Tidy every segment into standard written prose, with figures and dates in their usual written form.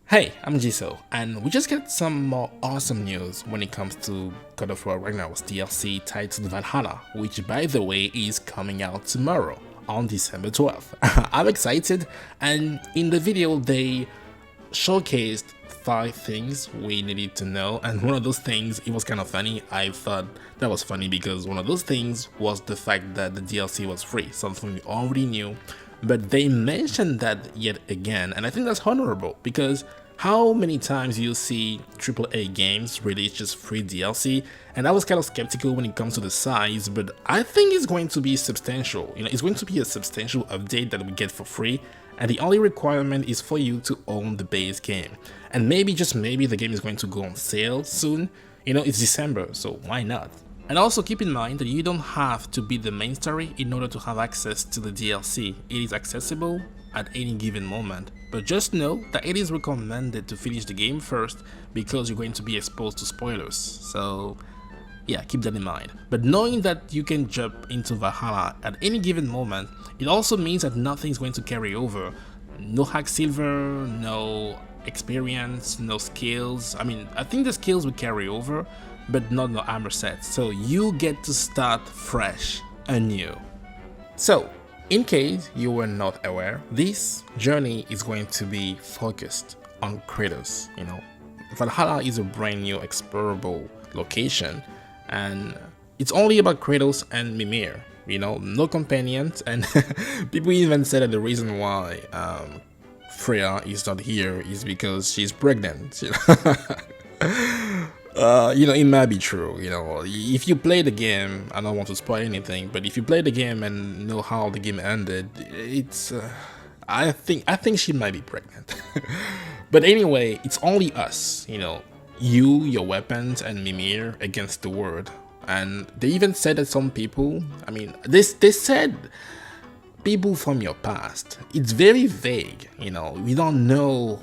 Hey, I'm Jisoo, and we just get some more awesome news when it comes to God of War Ragnarok's DLC titled Valhalla, which by the way is coming out tomorrow on December 12th. I'm excited, and in the video they showcased 5 things we needed to know, and one of those things, it was kind of funny. I thought that was funny because one of those things was the fact that the DLC was free, something we already knew. But they mentioned that yet again, and I think that's honorable because how many times you see AAA games release just free DLC? And I was kind of skeptical when it comes to the size, but I think it's going to be substantial. It's going to be a substantial update that we get for free, and the only requirement is for you to own the base game. And maybe, just maybe, the game is going to go on sale soon. It's December, so why not? And also keep in mind that you don't have to beat the main story in order to have access to the DLC. It is accessible at any given moment, but just know that it is recommended to finish the game first because you're going to be exposed to spoilers. So yeah, keep that in mind. But knowing that you can jump into Valhalla at any given moment, it also means that nothing is going to carry over. No hack silver, no experience, no skills. I think the skills will carry over, but not no armor sets, so you get to start fresh, anew. So, in case you were not aware, this journey is going to be focused on Kratos. Valhalla is a brand new explorable location, and it's only about Kratos and Mimir. No companions, and people even said that the reason why Freya is not here is because she's pregnant. It might be true. If you play the game, I don't want to spoil anything, but if you play the game and know how the game ended, it's I think she might be pregnant. But anyway, it's only us, you, your weapons, and Mimir against the world. And they even said that some people, they said people from your past. It's very vague, we don't know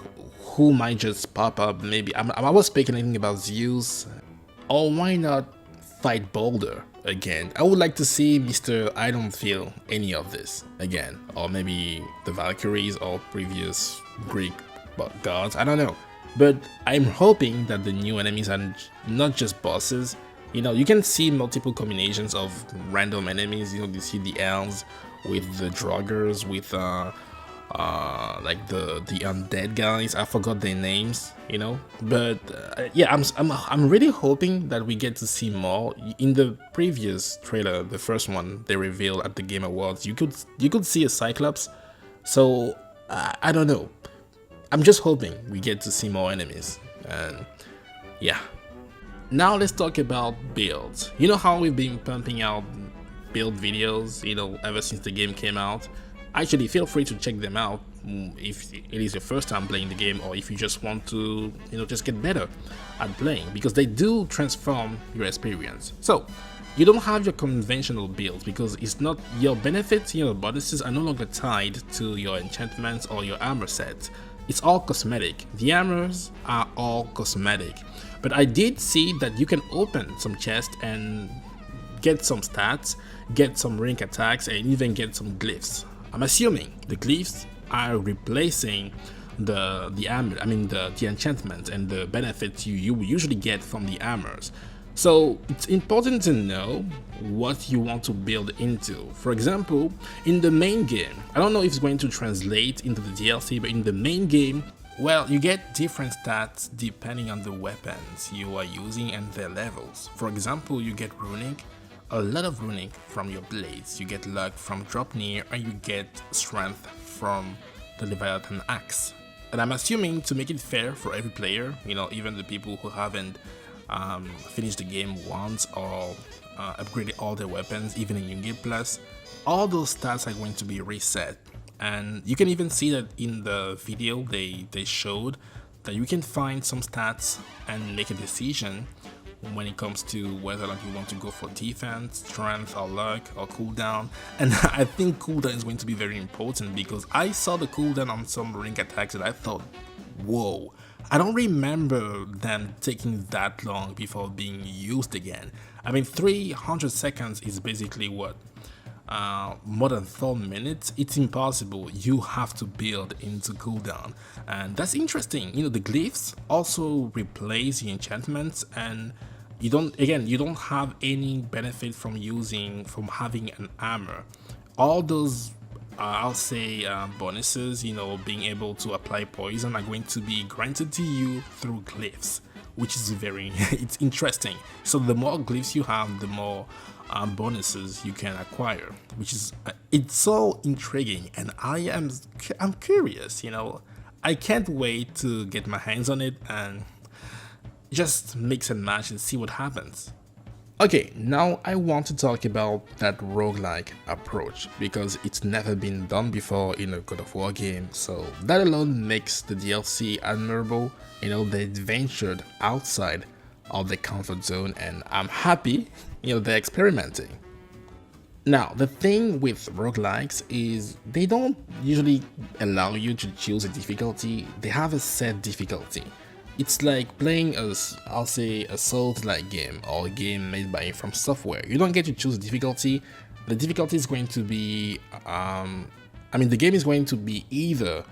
who might just pop up. Maybe I was speculating about Zeus, or why not fight Baldur again? I would like to see Mr. I don't feel any of this again, or maybe the Valkyries or previous Greek gods, I don't know. But I'm hoping that the new enemies are not just bosses. You can see multiple combinations of random enemies. You see the elves with the Draugrs, with like the undead guys. I forgot their names, but yeah, I'm really hoping that we get to see more. In the previous trailer, the first one they revealed at the Game Awards, you could see a Cyclops. So I don't know, I'm just hoping we get to see more enemies. And yeah, now let's talk about builds. You know how we've been pumping out build videos ever since the game came out. Actually, feel free to check them out if it is your first time playing the game, or if you just want to, just get better at playing, because they do transform your experience. So, you don't have your conventional builds because it's not your benefits, bonuses are no longer tied to your enchantments or your armor sets. It's all cosmetic. The armors are all cosmetic. But I did see that you can open some chests and get some stats, get some rank attacks, and even get some glyphs. I'm assuming the glyphs are replacing the armor, the enchantment and the benefits you usually get from the armors. So it's important to know what you want to build into. For example, in the main game, I don't know if it's going to translate into the DLC, but in the main game, well, you get different stats depending on the weapons you are using and their levels. For example, you get runic, a lot of runic from your blades, you get luck from drop near, and you get strength from the Leviathan axe. And I'm assuming, to make it fair for every player, even the people who haven't finished the game once or upgraded all their weapons, even in New Game Plus, all those stats are going to be reset. And you can even see that in the video they showed that you can find some stats and make a decision when it comes to whether or not you want to go for defense, strength, or luck, or cooldown. And I think cooldown is going to be very important because I saw the cooldown on some rank attacks and I thought, whoa, I don't remember them taking that long before being used again. 300 seconds is basically what more than 4 minutes, it's impossible. You have to build into cooldown, and that's interesting. You know, the glyphs also replace the enchantments, and you don't have any benefit from having an armor. All those I'll say bonuses, you know, being able to apply poison are going to be granted to you through glyphs, which is very it's interesting. So the more glyphs you have, the more bonuses you can acquire, which is it's so intriguing, and I'm curious. You know, I can't wait to get my hands on it and just mix and match and see what happens. Okay, now I want to talk about that roguelike approach because it's never been done before in a God of War game, so that alone makes the DLC admirable. You know, they ventured outside of the comfort zone, and I'm happy, you know, they're experimenting. Now, the thing with roguelikes is they don't usually allow you to choose a difficulty, they have a set difficulty. It's like playing I'll say a Souls-like game or a game made by From Software. You don't get to choose a difficulty. The difficulty is going to be, the game is going to be either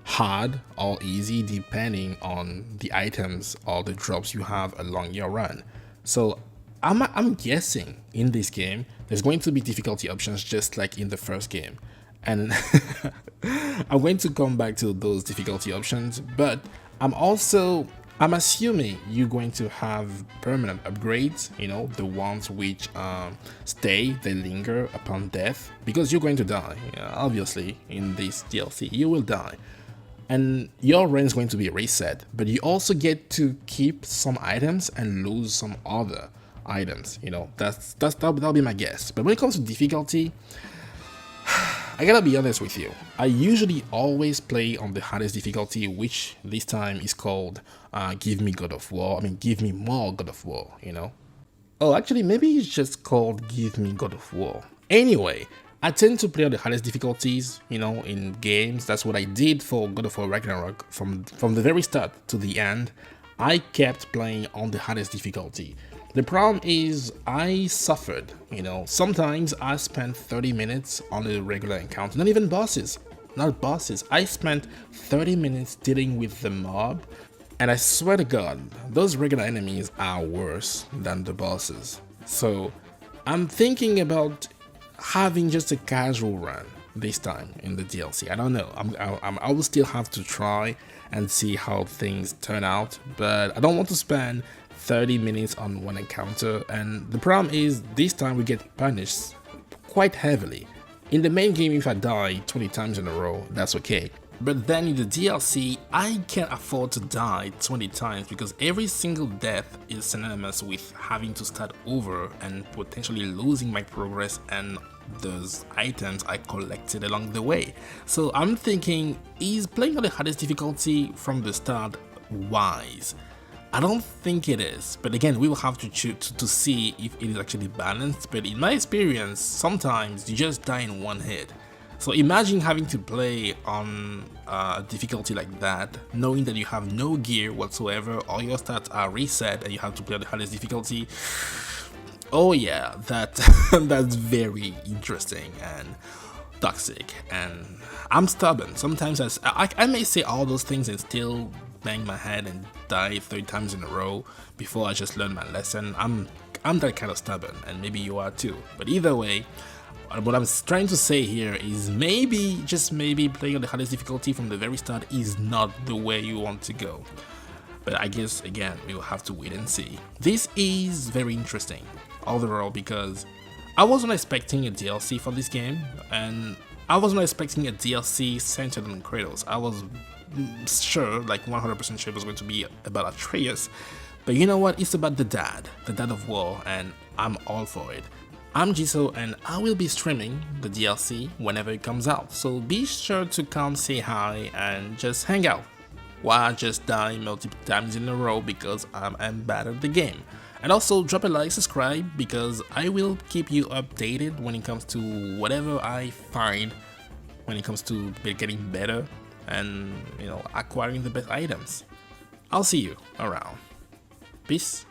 hard or easy depending on the items or the drops you have along your run. So I'm guessing in this game there's going to be difficulty options just like in the first game, and I'm going to come back to those difficulty options, but I'm assuming you're going to have permanent upgrades, you know, the ones which they linger upon death, because you're going to die. Obviously in this DLC you will die and your run is going to be reset, but you also get to keep some items and lose some other items. You know, that'll be my guess. But when it comes to difficulty, I gotta be honest with you, I usually always play on the hardest difficulty, which this time is called Give Me God of War. Give me more God of War, you know? Oh, actually, maybe it's just called Give Me God of War. Anyway, I tend to play on the hardest difficulties, you know, in games. That's what I did for God of War Ragnarok. From the very start to the end, I kept playing on the hardest difficulty. The problem is I suffered, you know. Sometimes I spent 30 minutes on a regular encounter, not even bosses, not bosses. I spent 30 minutes dealing with the mob, and I swear to God, those regular enemies are worse than the bosses. So I'm thinking about having just a casual run this time in the DLC. I don't know. I will still have to try and see how things turn out, but I don't want to spend 30 minutes on one encounter, and the problem is this time we get punished quite heavily. In the main game, if I die 20 times in a row, that's okay. But then in the DLC, I can't afford to die 20 times because every single death is synonymous with having to start over and potentially losing my progress and those items I collected along the way. So I'm thinking, is playing on the hardest difficulty from the start wise? I don't think it is, but again, we will have to choose to see if it is actually balanced. But in my experience, sometimes you just die in one hit. So imagine having to play on a difficulty like that, knowing that you have no gear whatsoever, all your stats are reset, and you have to play on the hardest difficulty. Oh yeah, that's very interesting and toxic, and I'm stubborn. Sometimes I may say all those things and still bang my head and die 3 times in a row before I just learn my lesson. I'm that kind of stubborn, and maybe you are too. But either way, what I'm trying to say here is maybe, just maybe, playing on the hardest difficulty from the very start is not the way you want to go. But I guess, again, we will have to wait and see. This is very interesting overall because I wasn't expecting a DLC for this game, and I wasn't expecting a DLC centered on Kratos. I was sure, like 100% sure it was going to be about Atreus, but you know what, it's about the dad of War, and I'm all for it. I'm Jisoo, and I will be streaming the DLC whenever it comes out, so be sure to come say hi and just hang out while I just die multiple times in a row because I'm bad at the game. And also drop a like, subscribe, because I will keep you updated when it comes to whatever I find when it comes to getting better and, you know, acquiring the best items. I'll see you around. Peace.